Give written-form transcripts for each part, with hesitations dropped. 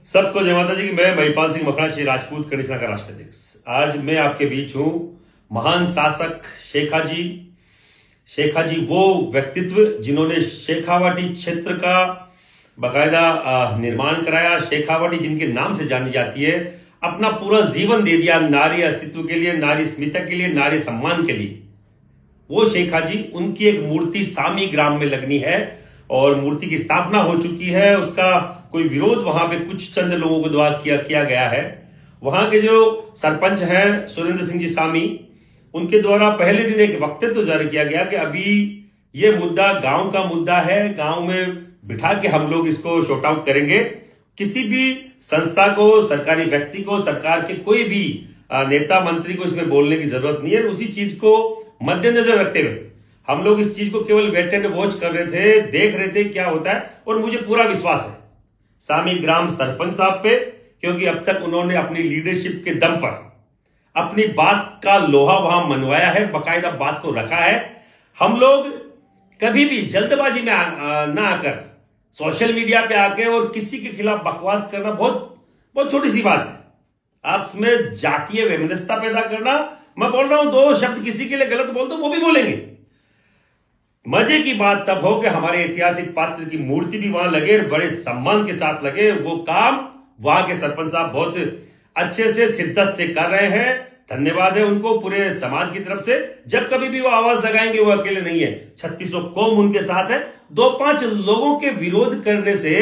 सबको जय माता जी की। मैं महिपाल सिंह मखणा, श्री राजपूत कनिष्ठा का राष्ट्राध्यक्ष। आज मैं आपके बीच हूं। महान शासक शेखाजी वो व्यक्तित्व जिन्होंने शेखावाटी क्षेत्र का बकायदा निर्माण कराया। शेखावाटी जिनके नाम से जानी जाती है, अपना पूरा जीवन दे दिया नारी अस्तित्व के लिए, नारी स्मिता के लिए, नारी सम्मान के लिए। वो शेखाजी, उनकी एक मूर्ति सामी ग्राम में लगनी है और मूर्ति की स्थापना हो चुकी है। उसका कोई विरोध वहां पे कुछ चंद लोगों के द्वारा किया गया है। वहां के जो सरपंच हैं सुरेंद्र सिंह जी सामी, उनके द्वारा पहले दिन एक वक्तव्य जारी किया गया कि अभी ये मुद्दा गांव का मुद्दा है, गांव में बिठा के हम लोग इसको शॉर्ट आउट करेंगे। किसी भी संस्था को, सरकारी व्यक्ति को, सरकार के कोई भी नेता मंत्री को इसमें बोलने की जरूरत नहीं है। उसी चीज को मद्देनजर रखते हुए हम लोग इस चीज को केवल वेट एंड वॉच कर रहे थे, देख रहे थे क्या होता है। और मुझे पूरा विश्वास है सामी ग्राम सरपंच साहब पे, क्योंकि अब तक उन्होंने अपनी लीडरशिप के दम पर अपनी बात का लोहा वहां मनवाया है, बकायदा बात को रखा है। हम लोग कभी भी जल्दबाजी में ना आकर सोशल मीडिया पे आके और किसी के खिलाफ बकवास करना बहुत बहुत छोटी सी बात है। आप उसमें जातीय वैमनस्यता पैदा करना, मैं बोल रहा हूं दो शब्द किसी के लिए गलत बोल दो वो भी बोलेंगे। मजे की बात तब हो कि हमारे ऐतिहासिक पात्र की मूर्ति भी वहां लगे, बड़े सम्मान के साथ लगे। वो काम वहां के सरपंच साहब बहुत अच्छे से शिद्दत से कर रहे हैं। धन्यवाद है उनको पूरे समाज की तरफ से। जब कभी भी वो आवाज लगाएंगे, वो अकेले नहीं है, 3600 कौम उनके साथ है। 2-5 लोगों के विरोध करने से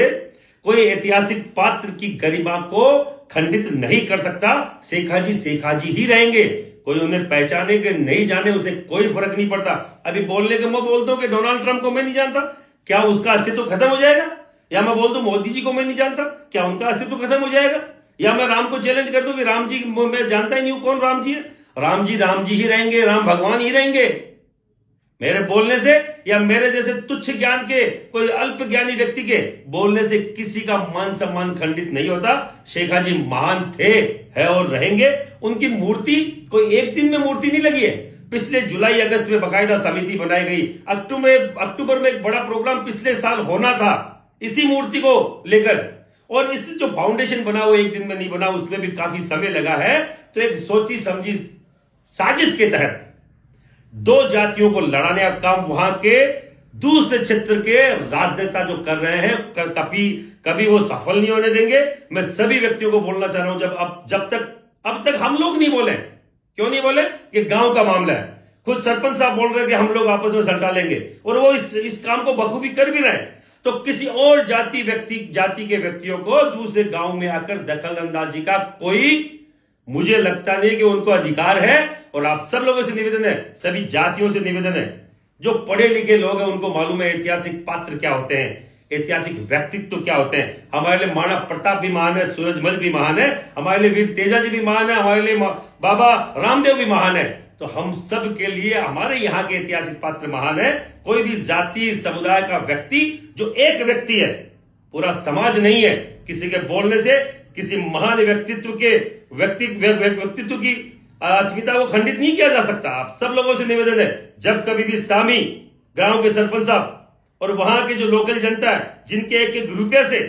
कोई ऐतिहासिक पात्र की गरिमा को खंडित नहीं कर सकता। शेखाजी ही रहेंगे। कोई उन्हें पहचाने के नहीं जाने, उसे कोई फर्क नहीं पड़ता। अभी बोलने के मैं बोल दूं कि डोनाल्ड ट्रंप को मैं नहीं जानता, क्या उसका अस्तित्व खत्म हो जाएगा? या मैं बोल दूं मोदी जी को मैं नहीं जानता, क्या उनका अस्तित्व खत्म हो जाएगा? या मैं राम को चैलेंज कर दूं कि राम जी मैं जानता ही नहीं हूं कौन राम जी है। राम जी ही रहेंगे, राम भगवान ही रहेंगे। मेरे बोलने से या मेरे जैसे तुच्छ ज्ञान के कोई अल्प ज्ञानी व्यक्ति के बोलने से किसी का मान सम्मान खंडित नहीं होता। शेखाजी महान थे, है और रहेंगे। उनकी मूर्ति कोई एक दिन में मूर्ति नहीं लगी है। पिछले जुलाई अगस्त में बकायदा समिति बनाई गई। अक्टूबर में एक बड़ा प्रोग्राम पिछले साल होना था इसी मूर्ति को लेकर, और इस जो फाउंडेशन बना वो एक दिन में नहीं बना, उसमें भी काफी समय लगा है। तो एक सोची समझी साजिश के तहत 2 जातियों को लड़ाने का काम वहां के दूसरे क्षेत्र के राजनेता जो कर रहे हैं, कभी वो सफल नहीं होने देंगे। मैं सभी व्यक्तियों को बोलना चाह रहा हूं, अब तक हम लोग नहीं बोले। क्यों नहीं बोले? कि गांव का मामला है। खुद सरपंच साहब बोल रहे हैं कि हम लोग आपस में सल्टा लेंगे, और वो इस काम को बखूबी कर भी रहे हैं। तो किसी और जाति के व्यक्तियों को दूसरे गांव में आकर दखल अंदाजी का कोई, मुझे लगता नहीं कि उनको अधिकार है। और आप सब लोगों से निवेदन है, सभी जातियों से निवेदन है, जो पढ़े लिखे लोग हैं उनको मालूम है ऐतिहासिक पात्र क्या होते हैं, ऐतिहासिक व्यक्तित्व क्या होते हैं। हमारे लिए महाराणा प्रताप भी महान है, सूरजमल भी महान है, हमारे लिए वीर तेजाजी भी महान है, हमारे लिए बाबा रामदेव भी महान है। तो हम सब के लिए हमारे यहाँ के ऐतिहासिक पात्र महान है। कोई भी जाति समुदाय का व्यक्ति जो एक व्यक्ति है, पूरा समाज नहीं है। किसी के बोलने से किसी महान व्यक्तित्व की अस्मिता को खंडित नहीं किया जा सकता। आप सब लोगों से निवेदन है, जब कभी भी सामी गांव के सरपंच साहब और वहां के जो लोकल जनता है, जिनके एक रुपये से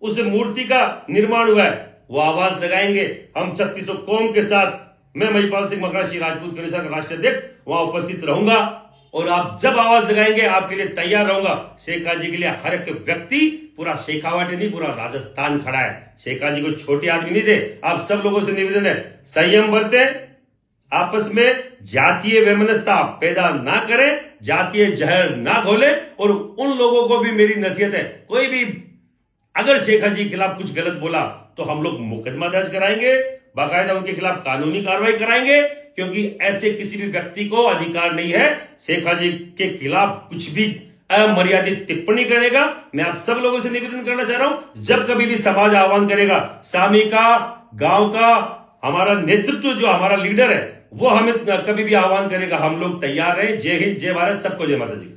उस मूर्ति का निर्माण हुआ है, वो आवाज लगाएंगे। हम 3600 कौम के साथ, मैं महिपाल सिंह मखणा, श्री राजपूत कनिष्ठा का राष्ट्राध्यक्ष, वहां उपस्थित रहूंगा। और आप जब आवाज लगाएंगे, आपके लिए तैयार रहूंगा। शेखाजी के लिए हर एक व्यक्ति, पूरा शेखावाटी नहीं, पूरा राजस्थान खड़ा है। शेखाजी को छोटे आदमी नहीं थे। आप सब लोगों से निवेदन है, संयम बरतें, आपस में जातीय वैमनस्यता पैदा ना करें, जातीय जहर ना घोले। और उन लोगों को भी मेरी नसीहत है, कोई भी अगर शेखाजी के खिलाफ कुछ गलत बोला तो हम लोग मुकदमा दर्ज कराएंगे, बाकायदा उनके खिलाफ कानूनी कार्रवाई कराएंगे। क्योंकि ऐसे किसी भी व्यक्ति को अधिकार नहीं है शेखाजी के खिलाफ कुछ भी अमर्यादित टिप्पणी करने का। मैं आप सब लोगों से निवेदन करना चाह रहा हूं, जब कभी भी समाज आह्वान करेगा, सामी का, गांव का हमारा नेतृत्व जो हमारा लीडर है, वो हमें कभी भी आह्वान करेगा, हम लोग तैयार हैं। जय हिंद, जय भारत, सबको जय माता जी।